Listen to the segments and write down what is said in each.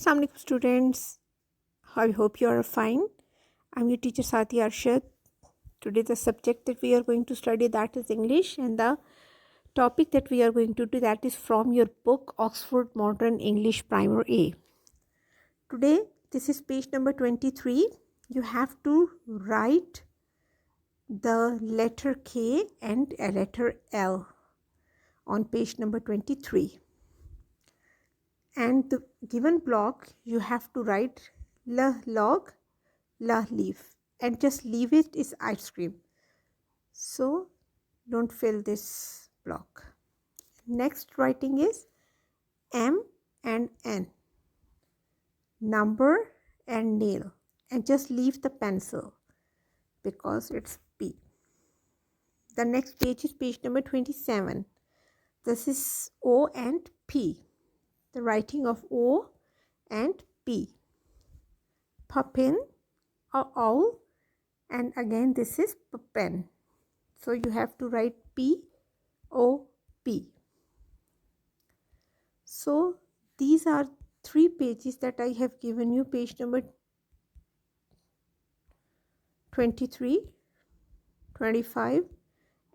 Assalamu alaikum students. I hope you are fine. I'm your teacher Sati Arshad. Today the subject that we are going to study that is English, and the topic that we are going to do that is from your book Oxford Modern English Primer A. Today this is page number 23. You have to write the letter K and a letter L on page number 23. And the given block you have to write la log, la leaf, and just leave it is ice cream. So don't fill this block. Next writing is M and N, number and nail, and just leave the pencil because it's P. The next page is page number 27. This is O and P. The writing of O and P. Puffin or owl, and again this is pen. So you have to write P O P. So these are 3 pages that I have given you, page number 23, 25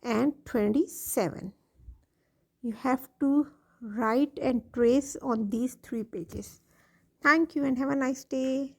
and 27. You have to write and trace on these 3 pages. Thank you and have a nice day.